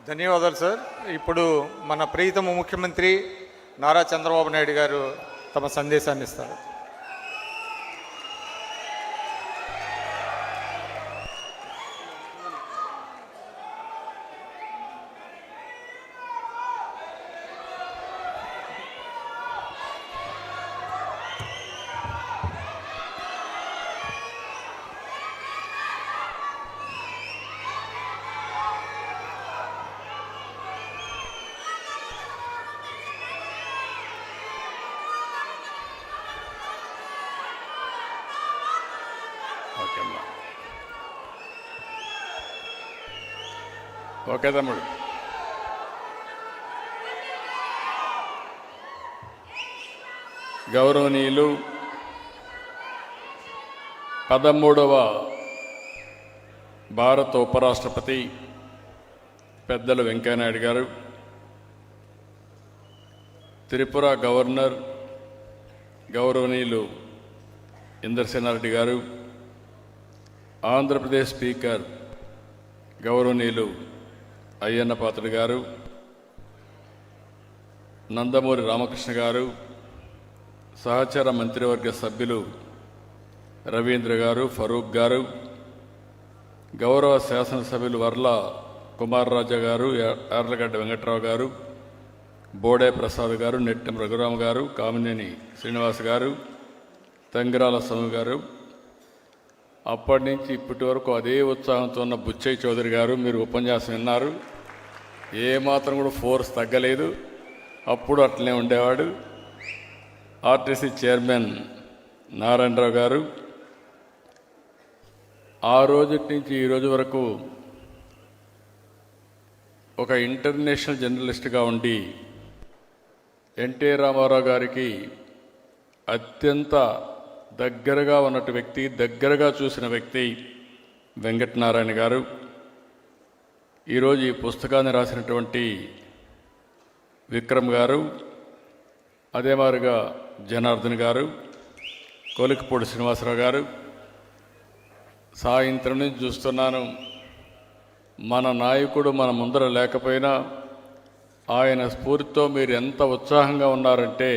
ధన్యవాదాలు సార్. ఇప్పుడు మన ప్రియతమ ముఖ్యమంత్రి నారా చంద్రబాబు నాయుడు గారు తమ సందేశాన్ని ఇస్తారు. ఓకే తమ్ముడు. గౌరవనీయులు 13వ భారత ఉపరాష్ట్రపతి పెద్దలు వెంకయ్యనాయుడు గారు, త్రిపుర గవర్నర్ గౌరవనీయులు ఇంద్రసేనారెడ్డి గారు, ఆంధ్రప్రదేశ్ స్పీకర్ గౌరవనీయులు అయ్యన్న పాత్రుడు గారు, నందమూరి రామకృష్ణ గారు, సహచర మంత్రివర్గ సభ్యులు రవీంద్ర గారు, ఫరూక్ గారు, గౌరవ శాసనసభ్యులు వర్ల కుమారరాజా గారు, యార్లగడ్డ వెంకట్రావు గారు, బోడే ప్రసాద్ గారు, నెట్టెం రఘురామ గారు, కామినేని శ్రీనివాస్ గారు, తంగిరాల సోము గారు, అప్పటి నుంచి ఇప్పటి వరకు అదే ఉత్సాహంతో ఉన్న బుచ్చయ్య చౌదరి గారు, మీరు ఉపన్యాసం విన్నారు. ఏమాత్రం కూడా ఫోర్స్ తగ్గలేదు, అప్పుడు అట్లనే ఉండేవాడు. ఆర్టీసీ చైర్మన్ నారాయణరావు గారు, ఆ రోజు నుంచి ఈ రోజు వరకు ఒక ఇంటర్నేషనల్ జర్నలిస్ట్గా ఉండి ఎన్టీ రామారావు గారికి అత్యంత దగ్గరగా ఉన్నట్టు వ్యక్తి, దగ్గరగా చూసిన వ్యక్తి వెంకటనారాయణ గారు. ఈరోజు ఈ పుస్తకాన్ని రాసినటువంటి విక్రమ్ గారు, అదే మాదిరిగా జనార్దన్ గారు, కొలికిపూడి శ్రీనివాసరావు గారు. సాయంత్రం నుంచి చూస్తున్నాను, మన నాయకుడు మన ముందర లేకపోయినా ఆయన స్ఫూర్తితో మీరు ఎంత ఉత్సాహంగా ఉన్నారంటే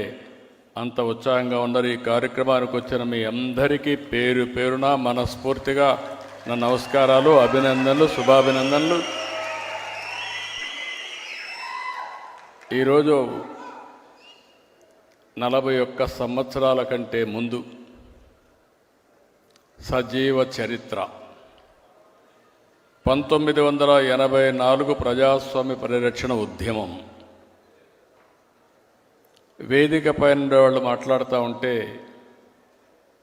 అంత ఉత్సాహంగా ఉన్నారు. ఈ కార్యక్రమానికి వచ్చిన మీ అందరికీ పేరు పేరున మనస్ఫూర్తిగా నా నమస్కారాలు, అభినందనలు, శుభాభినందనలు. ఈరోజు 41 సంవత్సరాల కంటే ముందు సజీవ చరిత్ర 1984 ప్రజాస్వామ్య పరిరక్షణ ఉద్యమం. వేదిక పైన వాళ్ళు మాట్లాడుతూ ఉంటే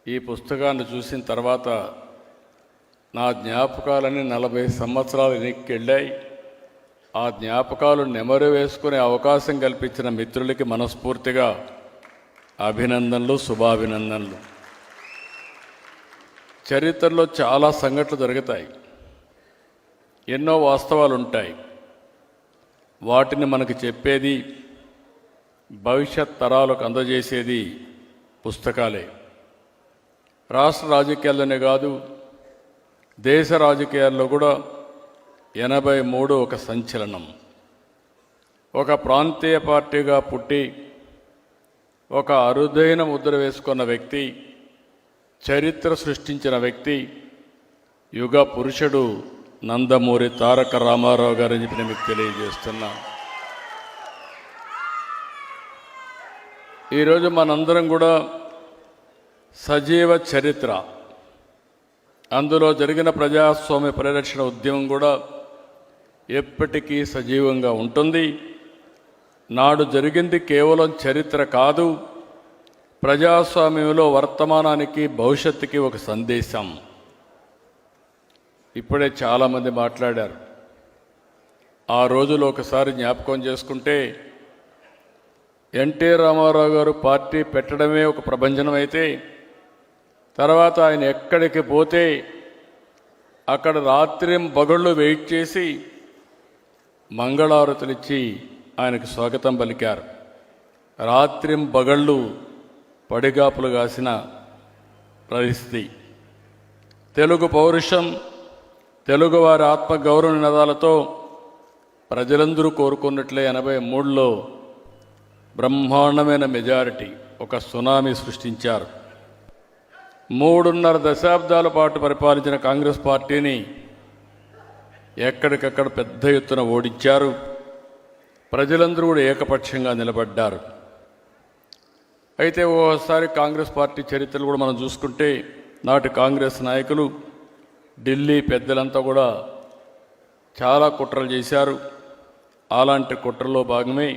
ఈ పుస్తకాన్ని చూసిన తర్వాత నా జ్ఞాపకాలన్నీ 40 సంవత్సరాలు వెనక్కెళ్ళాయి. ఆ జ్ఞాపకాలు నెమరు వేసుకునే అవకాశం కల్పించిన మిత్రులకి మనస్ఫూర్తిగా అభినందనలు, శుభాభినందనలు. చరిత్రలో చాలా సంఘటనలు జరుగుతాయి, ఎన్నో వాస్తవాలు ఉంటాయి. వాటిని మనకు చెప్పేది, భవిష్యత్ తరాలకు అందజేసేది పుస్తకాలే. రాష్ట్ర రాజకీయాల్లోనే కాదు, దేశ రాజకీయాల్లో కూడా 83 ఒక సంచలనం. ఒక ప్రాంతీయ పార్టీగా పుట్టి ఒక అరుదైన ముద్ర వేసుకున్న వ్యక్తి, చరిత్ర సృష్టించిన వ్యక్తి, యుగ పురుషుడు నందమూరి తారక రామారావు గారని చెప్పి మీకు తెలియజేస్తున్నా. ఈరోజు మనందరం కూడా సజీవ చరిత్ర, అందులో జరిగిన ప్రజాస్వామ్య పరిరక్షణ ఉద్యమం కూడా ఎప్పటికీ సజీవంగా ఉంటుంది. నాడు జరిగింది కేవలం చరిత్ర కాదు, ప్రజాస్వామ్యంలో వర్తమానానికి, భవిష్యత్తుకి ఒక సందేశం. ఇప్పుడే చాలామంది మాట్లాడారు. ఆ రోజులు ఒకసారి జ్ఞాపకం చేసుకుంటే, ఎన్టీ రామారావు గారు పార్టీ పెట్టడమే ఒక ప్రభంజనం అయితే, తర్వాత ఆయన ఎక్కడికి పోతే అక్కడ రాత్రింబగళ్ళు వెయిట్ చేసి మంగళారతులిచ్చి ఆయనకు స్వాగతం పలికారు. రాత్రింబగళ్ళు పడిగాపులు కాసిన పరిస్థితి. తెలుగు పౌరుషం, తెలుగువారి ఆత్మగౌరవ నినాదాలతో ప్రజలందరూ కోరుకున్నట్లే 83లో బ్రహ్మాండమైన మెజారిటీ, ఒక సునామీ సృష్టించారు. 3.5 దశాబ్దాల పాటు పరిపాలించిన కాంగ్రెస్ పార్టీని ఎక్కడికక్కడ పెద్ద ఎత్తున ఓడించారు. ప్రజలందరూ కూడా ఏకపక్షంగా నిలబడ్డారు. అయితే ఓసారి కాంగ్రెస్ పార్టీ చరిత్రలు కూడా మనం చూసుకుంటే, నాటి కాంగ్రెస్ నాయకులు, ఢిల్లీ పెద్దలంతా కూడా చాలా కుట్రలు చేశారు. అలాంటి కుట్రలో భాగమే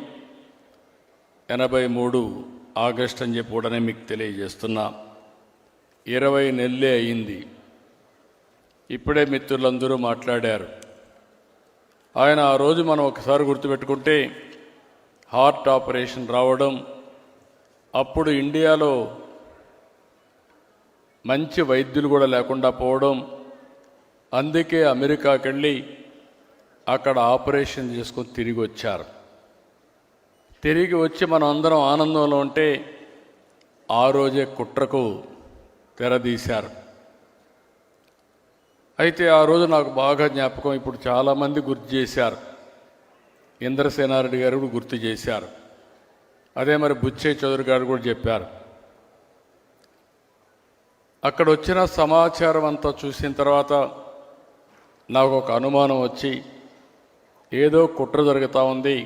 83 ఆగస్టు అని చెప్పి కూడా మీకు తెలియజేస్తున్నా. 20 నెలలే అయింది. ఇప్పుడే మిత్రులందరూ మాట్లాడారు. ఆయన ఆ రోజు మనం ఒకసారి గుర్తుపెట్టుకుంటే, హార్ట్ ఆపరేషన్ రావడం, అప్పుడు ఇండియాలో మంచి వైద్యులు కూడా లేకుండా పోవడం, అందుకే అమెరికాకి వెళ్ళి అక్కడ ఆపరేషన్ చేసుకొని తిరిగి వచ్చారు. తిరిగి వచ్చి మనం అందరం ఆనందంలో ఉంటే, ఆ రోజే కుట్రకు తెరదీశారు. అయితే ఆ రోజు నాకు బాగా జ్ఞాపకం, ఇప్పుడు చాలామంది గుర్తు చేశారు. ఇంద్రసేనారెడ్డి గారు కూడా గుర్తు చేశారు. అదే మరి బుచ్చయ్య చౌదరి గారు కూడా చెప్పారు. అక్కడ వచ్చిన సమాచారం అంతా చూసిన తర్వాత నాకు ఒక అనుమానం వచ్చి, ఏదో కుట్ర జరుగుతూ ఉంది,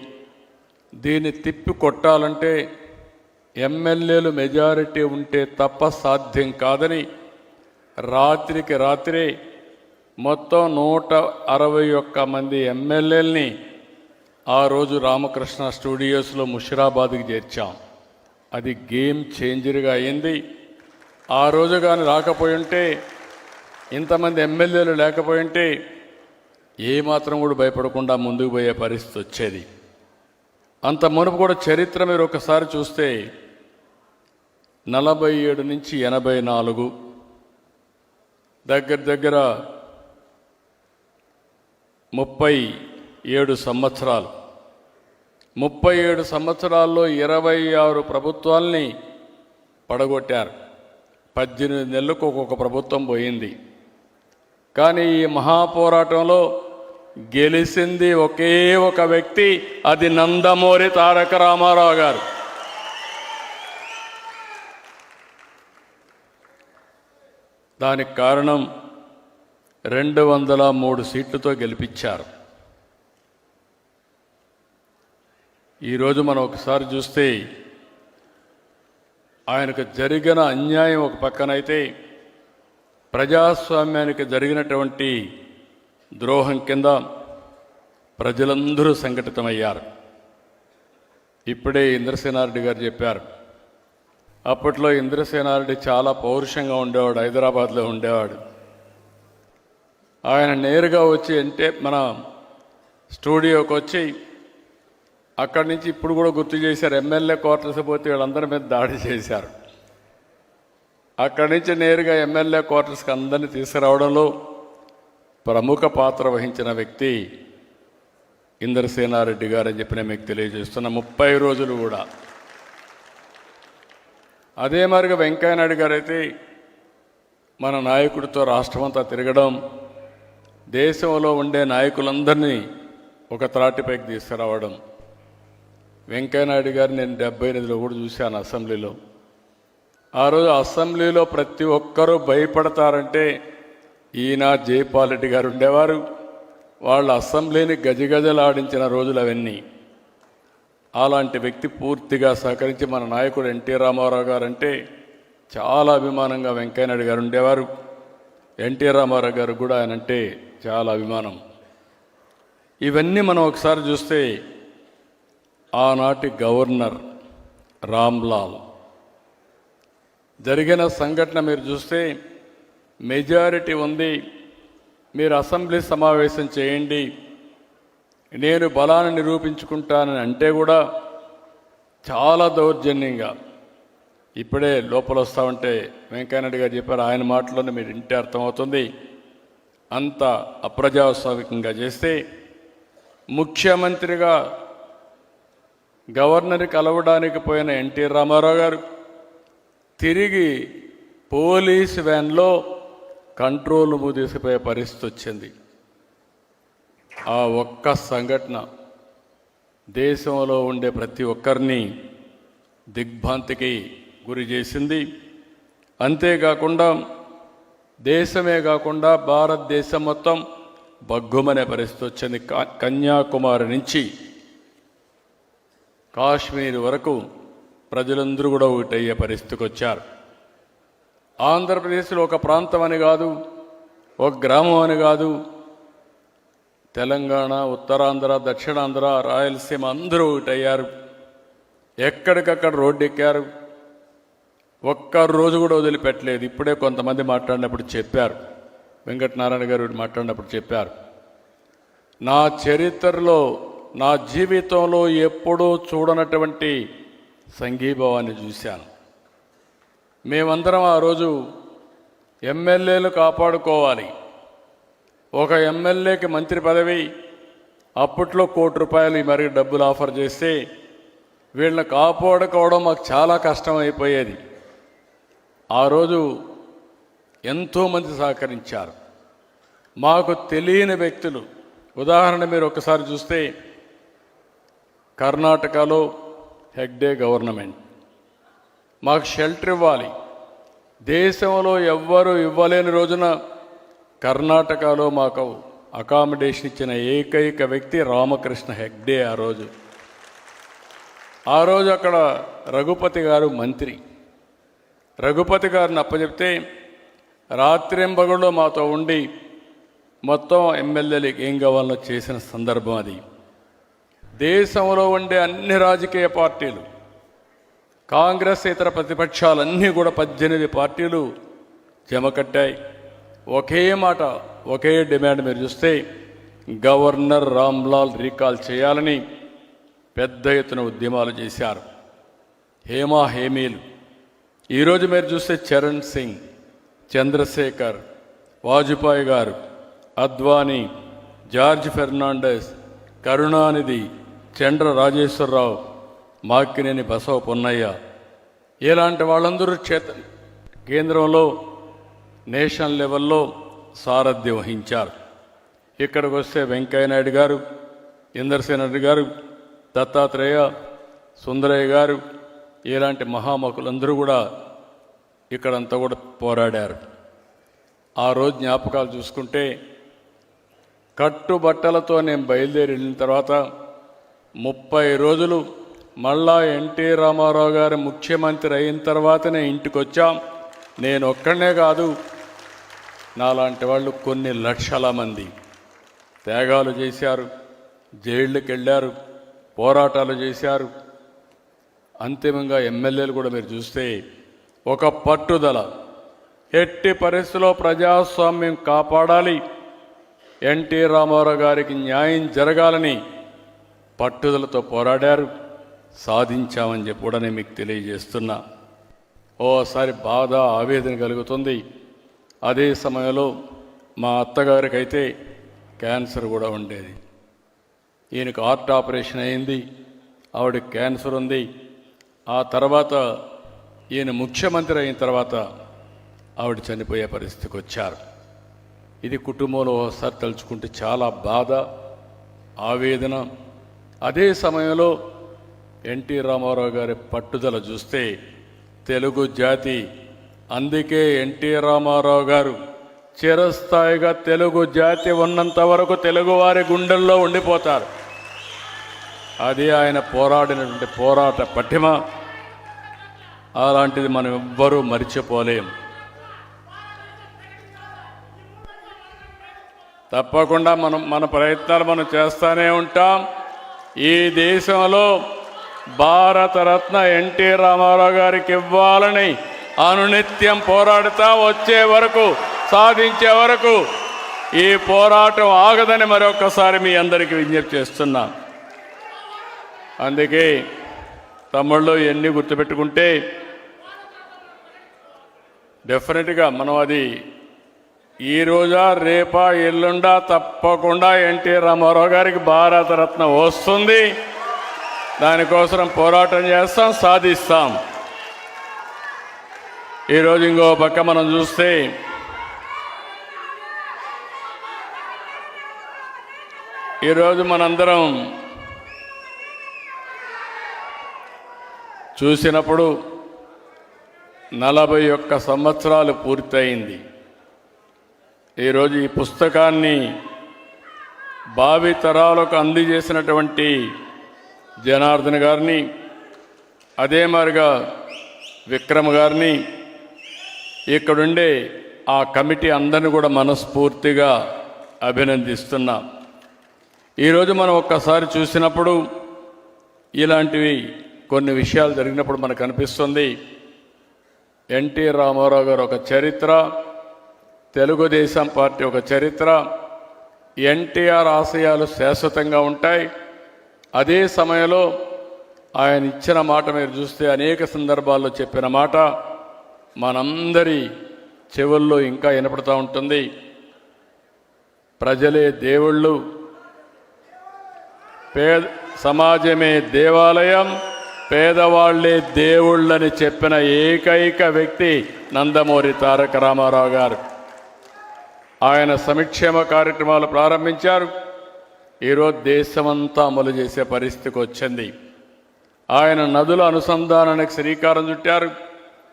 దీన్ని తిప్పి కొట్టాలంటే ఎమ్మెల్యేలు మెజారిటీ ఉంటే తప్ప సాధ్యం కాదని రాత్రికి రాత్రే మొత్తం 161 మంది ఎమ్మెల్యేలని ఆ రోజు రామకృష్ణ స్టూడియోస్లో ముషిరాబాద్కి చేర్చాం. అది గేమ్ చేంజర్గా అయింది. ఆ రోజు కానీ రాకపోయి ఉంటే, ఇంతమంది ఎమ్మెల్యేలు లేకపోయి ఉంటే, ఏమాత్రం కూడా భయపడకుండా ముందుకు పోయే పరిస్థితి వచ్చేది. అంత మునుపు కూడా చరిత్ర మీరు ఒకసారి చూస్తే 47 నుంచి 84 దగ్గర 37 సంవత్సరాలు. 37 సంవత్సరాల్లో 26 ప్రభుత్వాల్ని పడగొట్టారు. 18 నెలలకు ఒక్కొక్క ప్రభుత్వం పోయింది. కానీ ఈ మహాపోరాటంలో గెలిచింది ఒకే ఒక వ్యక్తి, అది నందమూరి తారక రామారావు గారు. దానికి కారణం 203 సీట్లతో గెలిపించారు. ఈరోజు మనం ఒకసారి చూస్తే, ఆయనకు జరిగిన అన్యాయం ఒక పక్కనైతే, ప్రజాస్వామ్యానికి జరిగినటువంటి ద్రోహం కింద ప్రజలందరూ సంఘటితమయ్యారు. ఇప్పుడే ఇంద్రసేనారెడ్డి గారు చెప్పారు, అప్పట్లో ఇంద్రసేనారెడ్డి చాలా పౌరుషంగా ఉండేవాడు, హైదరాబాద్లో ఉండేవాడు. ఆయన నేరుగా వచ్చి అంటే మన స్టూడియోకి వచ్చి, అక్కడి నుంచి ఇప్పుడు కూడా గుర్తు చేశారు, ఎమ్మెల్యే క్వార్టర్స్ పోతే వీళ్ళందరి మీద దాడి చేశారు. అక్కడి నుంచి నేరుగా ఎమ్మెల్యే క్వార్టర్స్కి అందరినీ తీసుకురావడంలో ప్రముఖ పాత్ర వహించిన వ్యక్తి ఇంద్రసేనారెడ్డి గారు అని చెప్పి నేను మీకు తెలియజేస్తున్న. 30 రోజులు కూడా అదే మరిగా వెంకయ్యనాయుడు గారు అయితే మన నాయకుడితో రాష్ట్రమంతా తిరగడం, దేశంలో ఉండే నాయకులందరినీ ఒక త్రాటిపైకి తీసుకురావడం. వెంకయ్యనాయుడు గారు నేను 78లో కూడా చూశాను అసెంబ్లీలో. ఆ రోజు అసెంబ్లీలో ప్రతి ఒక్కరూ భయపడతారంటే ఈయన జైపాల్ రెడ్డి గారు ఉండేవారు. వాళ్ళు అసెంబ్లీని గజగజలాడించిన రోజులు అవన్నీ. అలాంటి వ్యక్తి పూర్తిగా సహకరించి మన నాయకుడు ఎన్టీ రామారావు గారు అంటే చాలా అభిమానంగా వెంకయ్యనాయుడు గారు ఉండేవారు. ఎన్టీ రామారావు గారు కూడా ఆయన అంటే చాలా అభిమానం. ఇవన్నీ మనం ఒకసారి చూస్తే, ఆనాటి గవర్నర్ రామ్లాల్ జరిగిన సంఘటన మీరు చూస్తే, మెజారిటీ ఉంది, మీరు అసెంబ్లీ సమావేశం చేయండి, నేను బలాన్ని నిరూపించుకుంటానని అంటే కూడా చాలా దౌర్జన్యంగా, ఇప్పుడే లోపల వస్తామంటే వెంకయ్యనాయుడు గారు చెప్పారు, ఆయన మాటలోనే మీరు ఇంటే అర్థమవుతుంది, అంత అప్రజాస్వామికంగా చేస్తే, ముఖ్యమంత్రిగా గవర్నర్ని కలవడానికి పోయిన ఎన్టీ రామారావు గారు తిరిగి పోలీసు వ్యాన్లో కంట్రోల్ రూమ్ తీసుకుపోయే పరిస్థితి వచ్చింది. ఆ ఒక్క సంఘటన దేశంలో ఉండే ప్రతి ఒక్కరిని దిగ్భ్రాంతికి గురి చేసింది. అంతేకాకుండా దేశమే కాకుండా భారతదేశం మొత్తం బగ్గుమనే పరిస్థితి వచ్చింది. కన్యాకుమారి నుంచి కాశ్మీర్ వరకు ప్రజలందరూ కూడా ఒకటయ్యే పరిస్థితికి వచ్చారు. ఆంధ్రప్రదేశ్లో ఒక ప్రాంతం అని కాదు, ఒక గ్రామం అని కాదు, తెలంగాణ, ఉత్తరాంధ్ర, దక్షిణాంధ్ర, రాయలసీమ అందరూ ఒకటయ్యారు. ఎక్కడికక్కడ రోడ్డు ఎక్కారు. ఒక్క రోజు కూడా వదిలిపెట్టలేదు. ఇప్పుడే కొంతమంది మాట్లాడినప్పుడు చెప్పారు, వెంకటనారాయణ గారు మాట్లాడినప్పుడు చెప్పారు, నా చరిత్రలో నా జీవితంలో ఎప్పుడూ చూడనటువంటి సంఘీభావాన్ని చూశాను. మేమందరం ఆ రోజు ఎమ్మెల్యేలు కాపాడుకోవాలి. ఒక ఎమ్మెల్యేకి మంత్రి పదవి అప్పట్లో ₹1,00,00,000 మరి డబ్బులు ఆఫర్ చేస్తే వీళ్ళని కాపాడుకోవడం మాకు చాలా కష్టమైపోయేది. ఆ రోజు ఎంతోమంది సహకరించారు. మాకు తెలియని వ్యక్తులు, ఉదాహరణ మీరు ఒకసారి చూస్తే కర్ణాటకలో హెగ్డే గవర్నమెంట్ మాకు షెల్టర్ ఇవ్వాలి, దేశంలో ఎవ్వరూ ఇవ్వలేని రోజున కర్ణాటకలో మాకు అకామిడేషన్ ఇచ్చిన ఏకైక వ్యక్తి రామకృష్ణ హెగ్డే. ఆ రోజు అక్కడ రఘుపతి గారు మంత్రి. రఘుపతి గారిని అప్పచెప్తే రాత్రింబగళ్ళు మాతో ఉండి మొత్తం ఎమ్మెల్యేలకు ఏం కావాలో చేసిన సందర్భం అది. దేశంలో ఉండే అన్ని రాజకీయ పార్టీలు, కాంగ్రెస్ ఇతర ప్రతిపక్షాలన్నీ కూడా 18 పార్టీలు జమ కట్టాయి. ఒకే మాట, ఒకే డిమాండ్. మీరు చూస్తే గవర్నర్ రామ్లాల్ రీకాల్ చేయాలని పెద్ద ఎత్తున ఉద్యమాలు చేశారు. హేమీలు. ఈరోజు మీరు చూస్తే చరణ్ సింగ్, చంద్రశేఖర్, వాజ్పేయి గారు, అద్వానీ, జార్జ్ ఫెర్నాండెస్, కరుణానిధి, చండ్ర రాజేశ్వరరావు, మాకినేని బసవ పొన్నయ్య, ఇలాంటి వాళ్ళందరూ కేంద్రంలో నేషనల్ లెవెల్లో సారథ్యం వహించారు. ఇక్కడికి వస్తే వెంకయ్యనాయుడు గారు, ఇందర్సేన్ రెడ్డి గారు, దత్తాత్రేయ, సుందరయ్య గారు, ఇలాంటి మహామకులందరూ కూడా ఇక్కడంతా కూడా పోరాడారు. ఆ రోజు జ్ఞాపకాలు చూసుకుంటే కట్టుబట్టలతో నేను బయలుదేరి వెళ్ళిన తర్వాత 30 రోజులు మళ్ళా ఎన్టీ రామారావు గారు ముఖ్యమంత్రి అయిన తర్వాతనే ఇంటికి వచ్చాం. నేను ఒక్కడనే కాదు, నాలాంటి వాళ్ళు కొన్ని లక్షల మంది త్యాగాలు చేశారు, జైళ్ళకి వెళ్ళారు, పోరాటాలు చేశారు. అంతిమంగా ఎమ్మెల్యేలు కూడా మీరు చూస్తే ఒక పట్టుదల, ఎట్టి పరిస్థితుల్లో ప్రజాస్వామ్యం కాపాడాలి, ఎన్టీ రామారావు గారికి న్యాయం జరగాలని పట్టుదలతో పోరాడారు. సాధించామని చెప్పి కూడా నేను మీకు తెలియజేస్తున్నా. ఓసారి బాధ, ఆవేదన కలుగుతుంది. అదే సమయంలో మా అత్తగారికి అయితే క్యాన్సర్ కూడా ఉండేది. ఈయనకు హార్ట్ ఆపరేషన్ అయింది, ఆవిడకి క్యాన్సర్ ఉంది. ఆ తర్వాత ఈయన ముఖ్యమంత్రి అయిన తర్వాత ఆవిడ చనిపోయే పరిస్థితికి వచ్చారు. ఇది కుటుంబంలో ఒకసారి తలుచుకుంటే చాలా బాధ, ఆవేదన. అదే సమయంలో ఎన్టీ రామారావు గారి పట్టుదల చూస్తే తెలుగు జాతి, అందుకే ఎన్టీ రామారావు గారు చిరస్థాయిగా తెలుగు జాతి ఉన్నంత వరకు తెలుగువారి గుండెల్లో ఉండిపోతారు. అది ఆయన పోరాడినటువంటి పోరాట పటిమ. అలాంటిది మనం ఎవ్వరూ మరిచిపోలేం. తప్పకుండా మన ప్రయత్నాలు మనం చేస్తూనే ఉంటాం. ఈ దేశంలో భారతరత్న ఎన్టీ రామారావు గారికి ఇవ్వాలని అనునిత్యం పోరాడుతా వచ్చే వరకు, సాధించే వరకు ఈ పోరాటం ఆగదని మరొకసారి మీ అందరికీ విజ్ఞప్తి చేస్తున్నా. అందుకే తమ్ముళ్ళు ఎన్ని గుర్తుపెట్టుకుంటే డెఫినెట్గా మనం అది ఈ రోజా రేపా ఎల్లుండా తప్పకుండా ఎన్టీ రామారావు గారికి భారతరత్న వస్తుంది. దానికోసం పోరాటం చేస్తాం, సాధిస్తాం. ఈరోజు ఇంకో పక్క మనం చూస్తే ఈరోజు మనందరం చూసినప్పుడు 41 సంవత్సరాలు పూర్తయింది. ఈరోజు ఈ పుస్తకాన్ని భావితరాలకు అందజేసినటువంటి జనార్దన్ గారిని, అదే మాదిరిగా విక్రమ్ గారిని, ఇక్కడుండే ఆ కమిటీ అందరిని కూడా మనస్ఫూర్తిగా అభినందిస్తున్నా. ఈరోజు మనం ఒక్కసారి చూసినప్పుడు ఇలాంటివి కొన్ని విషయాలు జరిగినప్పుడు మనకు అనిపిస్తుంది ఎన్టీ రామారావు గారు ఒక చరిత్ర, తెలుగుదేశం పార్టీ ఒక చరిత్ర, ఎన్టీఆర్ ఆశయాలు శాశ్వతంగా ఉంటాయి. అదే సమయంలో ఆయన ఇచ్చిన మాట మీరు చూస్తే అనేక సందర్భాల్లో చెప్పిన మాట మనందరి చెవుల్లో ఇంకా వినపడుతూ ఉంటుంది. ప్రజలే దేవుళ్ళు, సమాజమే దేవాలయం, పేదవాళ్లే దేవుళ్ళని చెప్పిన ఏకైక వ్యక్తి నందమూరి తారక రామారావు గారు. ఆయన సంక్షేమ కార్యక్రమాలు ప్రారంభించారు. ఈరోజు దేశమంతా అమలు చేసే పరిస్థితికి వచ్చింది. ఆయన నదుల అనుసంధానానికి శ్రీకారం చుట్టారు.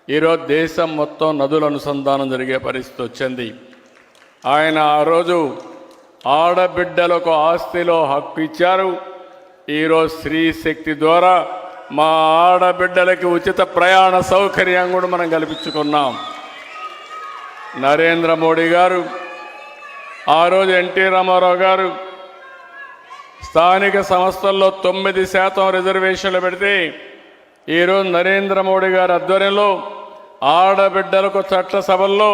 ఈరోజు దేశం మొత్తం నదుల అనుసంధానం జరిగే పరిస్థితి వచ్చింది. ఆయన ఆ రోజు ఆడబిడ్డలకు ఆస్తిలో హక్కు ఇచ్చారు. ఈరోజు స్త్రీ శక్తి ద్వారా మా ఆడబిడ్డలకి ఉచిత ప్రయాణ సౌకర్యం కూడా మనం కల్పించుకున్నాం. నరేంద్ర మోడీ గారు, ఆ రోజు ఎన్టీ రామారావు గారు స్థానిక సంస్థల్లో 9% రిజర్వేషన్లు పెడితే ఈరోజు నరేంద్ర మోడీ గారి ఆధ్వర్యంలో ఆడబిడ్డలకు చట్టసభల్లో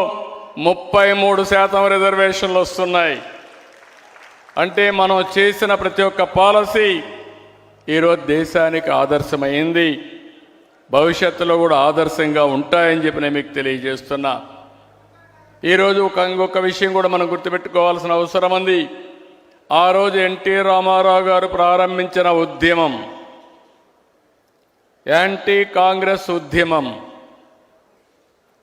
33% రిజర్వేషన్లు వస్తున్నాయి. అంటే మనం చేసిన ప్రతి ఒక్క పాలసీ ఈరోజు దేశానికి ఆదర్శమైంది. భవిష్యత్తులో కూడా ఆదర్శంగా ఉంటాయని చెప్పి నేను మీకు తెలియజేస్తున్నా. ఈరోజు ఇంకొక విషయం కూడా మనం గుర్తుపెట్టుకోవాల్సిన అవసరం ఉంది. ఆ రోజు ఎన్టీ రామారావు గారు ప్రారంభించిన ఉద్యమం యాంటీ కాంగ్రెస్ ఉద్యమం.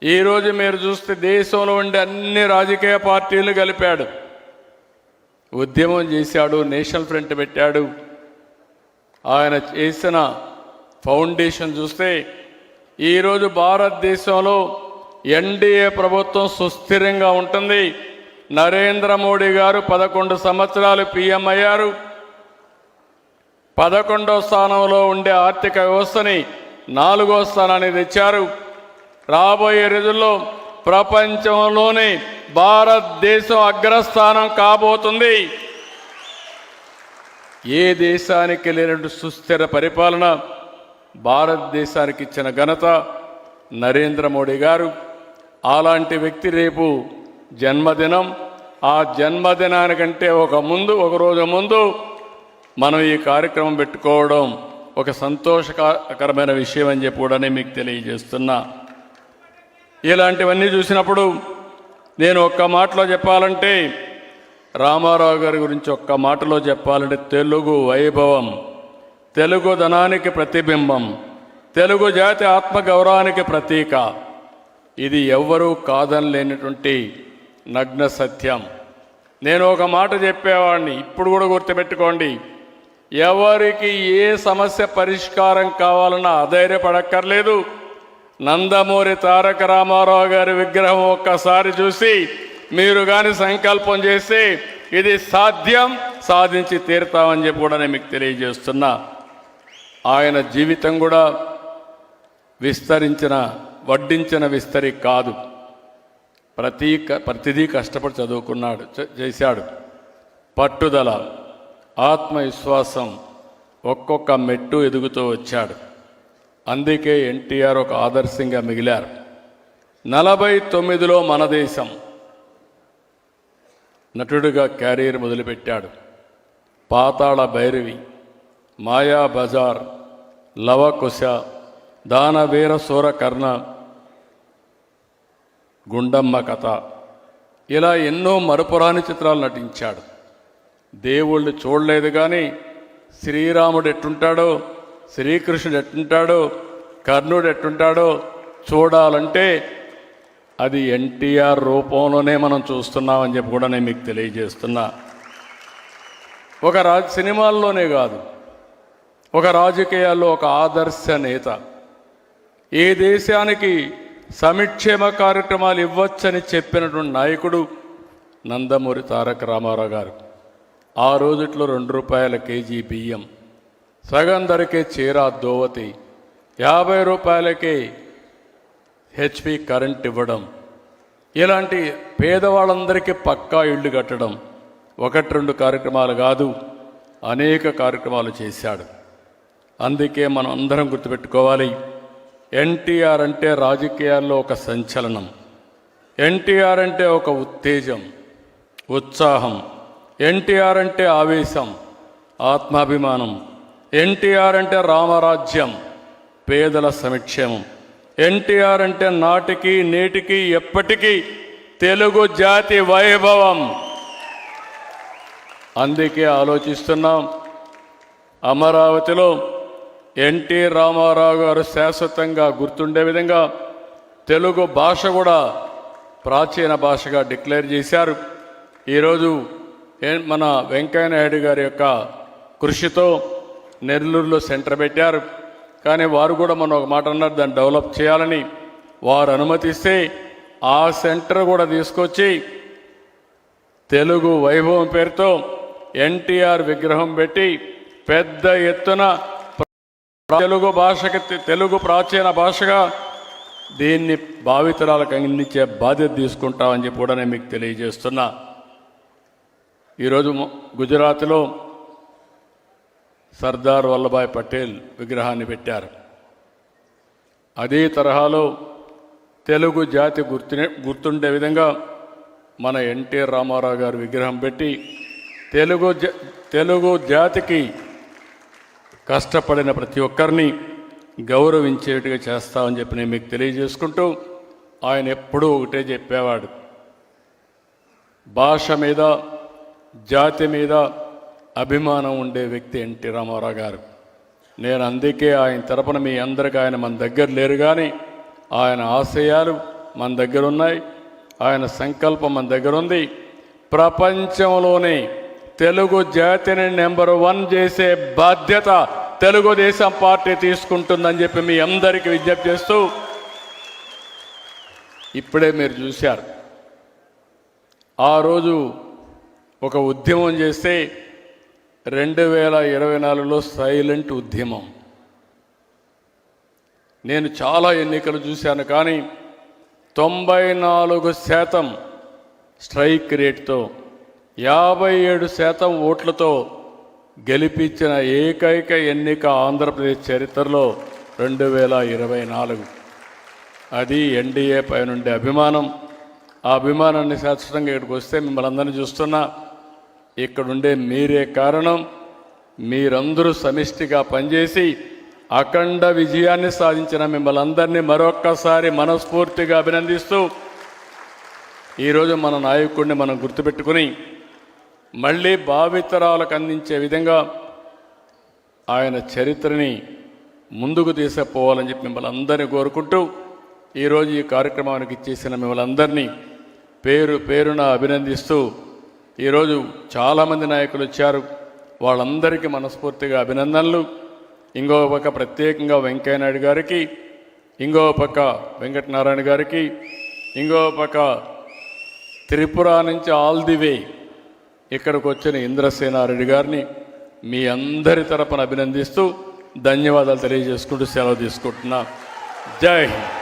ఈరోజు మీరు చూస్తే దేశంలో ఉండే అన్ని రాజకీయ పార్టీలు కలిపాడు, ఉద్యమం చేశాడు, నేషనల్ ఫ్రంట్ పెట్టాడు. ఆయన చేసిన ఫౌండేషన్ చూస్తే ఈరోజు భారతదేశంలో ఎన్డీఏ ప్రభుత్వం సుస్థిరంగా ఉంటుంది. నరేంద్ర మోడీ గారు 11 సంవత్సరాలు పీఎం అయ్యారు. 11వ స్థానంలో ఉండే ఆర్థిక వ్యవస్థని 4వ స్థానానికి తెచ్చారు. రాబోయే రోజుల్లో ప్రపంచంలోనే భారతదేశం అగ్రస్థానం కాబోతుంది. ఏ దేశానికి లేనట్టు సుస్థిర పరిపాలన భారతదేశానికి ఇచ్చిన ఘనత నరేంద్ర మోడీ గారు. అలాంటి వ్యక్తి రేపు జన్మదినం. ఆ జన్మదినానికంటే ఒక రోజు ముందు మనం ఈ కార్యక్రమం పెట్టుకోవడం ఒక సంతోషకరమైన విషయం అని చెప్పి కూడా మీకు తెలియజేస్తున్నా. ఇలాంటివన్నీ చూసినప్పుడు నేను ఒక్క మాటలో చెప్పాలంటే, రామారావు గారి గురించి ఒక్క మాటలో చెప్పాలంటే, తెలుగు వైభవం, తెలుగు ధనానికి ప్రతిబింబం, తెలుగు జాతి ఆత్మగౌరవానికి ప్రతీక. ఇది ఎవ్వరూ కాదనలేనటువంటి నగ్న సత్యం. నేను ఒక మాట చెప్పేవాడిని, ఇప్పుడు కూడా గుర్తుపెట్టుకోండి, ఎవరికి ఏ సమస్య పరిష్కారం కావాలన్నా అధైర్యపడక్కర్లేదు. నందమూరి తారక రామారావు గారి విగ్రహం ఒక్కసారి చూసి మీరు కానీ సంకల్పం చేస్తే ఇది సాధ్యం, సాధించి తీరుతామని చెప్పి కూడా నేను మీకు తెలియజేస్తున్నా. ఆయన జీవితం కూడా వడ్డించిన విస్తరి కాదు. ప్రతిదీ కష్టపడి చదువుకున్నాడు, చేశాడు. పట్టుదల, ఆత్మవిశ్వాసం, ఒక్కొక్క మెట్టు ఎదుగుతూ వచ్చాడు. అందుకే ఎన్టీఆర్ ఒక ఆదర్శంగా మిగిలారు. 49లో మన దేశం నటుడిగా క్యారియర్ మొదలుపెట్టాడు. పాతాళ భైరవి, మాయా బజార్, లవకుశ, దానవీర సూరకర్ణ, గుండమ్మ కథ, ఇలా ఎన్నో మరుపురాని చిత్రాలు నటించాడు. దేవుళ్ళు చూడలేదు కానీ శ్రీరాముడు ఎట్టుంటాడో, శ్రీకృష్ణుడు ఎట్టుంటాడో, కర్ణుడు ఎట్టుంటాడో చూడాలంటే అది ఎన్టీఆర్ రూపంలోనే మనం చూస్తున్నామని చెప్పి కూడా నేను మీకు తెలియజేస్తున్నా. ఒక సినిమాల్లోనే కాదు, ఒక రాజకీయాల్లో ఒక ఆదర్శ నేత. ఏ దేశానికి సంక్షేమ కార్యక్రమాలు ఇవ్వచ్చని చెప్పినటువంటి నాయకుడు నందమూరి తారక రామారావు గారు. ఆ రోజుట్లో 2 రూపాయల కేజీ బియ్యం, సగం ధరకే చీర దోవతి, 50 రూపాయలకే హెచ్పి కరెంట్ ఇవ్వడం, ఇలాంటి పేదవాళ్ళందరికీ పక్కా ఇళ్ళు కట్టడం 1-2 కార్యక్రమాలు కాదు, అనేక కార్యక్రమాలు చేశాడు. అందుకే మనం అందరం గుర్తుపెట్టుకోవాలి, ఎన్టీఆర్ అంటే రాజకీయాల్లో ఒక సంచలనం, ఎన్టీఆర్ అంటే ఒక ఉత్తేజం, ఉత్సాహం, ఎన్టీఆర్ అంటే ఆవేశం, ఆత్మాభిమానం, ఎన్టీఆర్ అంటే రామరాజ్యం, పేదల సంక్షేమం, ఎన్టీఆర్ అంటే నాటికి నేటికి ఎప్పటికీ తెలుగు జాతి వైభవం. అందుకే ఆలోచిస్తున్నాం, అమరావతిలో ఎన్టీ రామారావు గారు శాశ్వతంగా గుర్తుండే విధంగా తెలుగు భాష కూడా ప్రాచీన భాషగా డిక్లేర్ చేశారు. ఈరోజు మన వెంకయ్య నాయుడు గారి యొక్క కృషితో నెల్లూరులో సెంటర్ పెట్టారు. కానీ వారు కూడా మనం ఒక మాట అన్నారు, దాన్ని డెవలప్ చేయాలని. వారు అనుమతిస్తే ఆ సెంటర్ కూడా తీసుకొచ్చి తెలుగు వైభవం పేరుతో ఎన్టీఆర్ విగ్రహం పెట్టి పెద్ద ఎత్తున తెలుగు భాషకి, తెలుగు ప్రాచీన భాషగా దీన్ని భావితరాలకు అందించే బాధ్యత తీసుకుంటామని చెప్పి కూడా నేను మీకు తెలియజేస్తున్నా. ఈరోజు గుజరాత్లో సర్దార్ వల్లభాయ్ పటేల్ విగ్రహాన్ని పెట్టారు. అదే తరహాలో తెలుగు జాతి గుర్తుండే విధంగా మన ఎన్టీ రామారావు గారు విగ్రహం పెట్టి తెలుగు జాతికి కష్టపడిన ప్రతి ఒక్కరిని గౌరవించేట్టుగా చేస్తామని చెప్పి నేను మీకు తెలియజేసుకుంటూ, ఆయన ఎప్పుడూ ఒకటే చెప్పేవాడు, భాష మీద జాతి మీద అభిమానం ఉండే వ్యక్తి ఎన్టీ రామారావు గారు. నేను అందుకే ఆయన తరపున మీ అందరికీ, ఆయన మన దగ్గర లేరు కానీ ఆయన ఆశయాలు మన దగ్గర ఉన్నాయి, ఆయన సంకల్పం మన దగ్గర ఉంది. ప్రపంచంలోనే తెలుగు జాతిని నెంబర్ 1 చేసే బాధ్యత తెలుగుదేశం పార్టీ తీసుకుంటుందని చెప్పి మీ అందరికీ విజ్ఞప్తి చేస్తూ, ఇప్పుడే మీరు చూశారు, ఆ రోజు ఒక ఉద్యమం చేస్తే 2024లో సైలెంట్ ఉద్యమం. నేను చాలా ఎన్నికలు చూశాను కానీ 94% స్ట్రైక్ రేట్తో 57% ఓట్లతో గెలిపించిన ఏకైక ఎన్నిక ఆంధ్రప్రదేశ్ చరిత్రలో 2024. అది ఎన్డీఏ పై నుండే అభిమానం. ఆ అభిమానాన్ని శాశ్వతంగా ఇక్కడికి వస్తే మిమ్మల్ని అందరినీ చూస్తున్నా, ఇక్కడుండే మీరే కారణం. మీరందరూ సమిష్టిగా పనిచేసి అఖండ విజయాన్ని సాధించిన మిమ్మల్ని అందరినీ మరొక్కసారి మనస్ఫూర్తిగా అభినందిస్తూ, ఈరోజు మన నాయకుడిని మనం గుర్తుపెట్టుకుని మళ్ళీ భావితరాలకు అందించే విధంగా ఆయన చరిత్రని ముందుకు తీసుకుపోవాలని చెప్పి మిమ్మల్ని అందరినీ కోరుకుంటూ, ఈరోజు ఈ కార్యక్రమానికి ఇచ్చేసిన మిమ్మల్ని అందరినీ పేరు పేరున అభినందిస్తూ, ఈరోజు చాలామంది నాయకులు వచ్చారు, వాళ్ళందరికీ మనస్ఫూర్తిగా అభినందనలు. ఇంకో పక్క ప్రత్యేకంగా వెంకయ్య నాయుడు గారికి, ఇంకో పక్క వెంకటనారాయణ గారికి, ఇంకో పక్క త్రిపుర నుంచి ఆల్ ది వే ఇక్కడికి వచ్చిన ఇంద్రసేనారెడ్డి గారిని మీ అందరి తరపున అభినందిస్తూ ధన్యవాదాలు తెలియజేసుకుంటూ సెలవు తీసుకుంటున్నా. జై హింద్.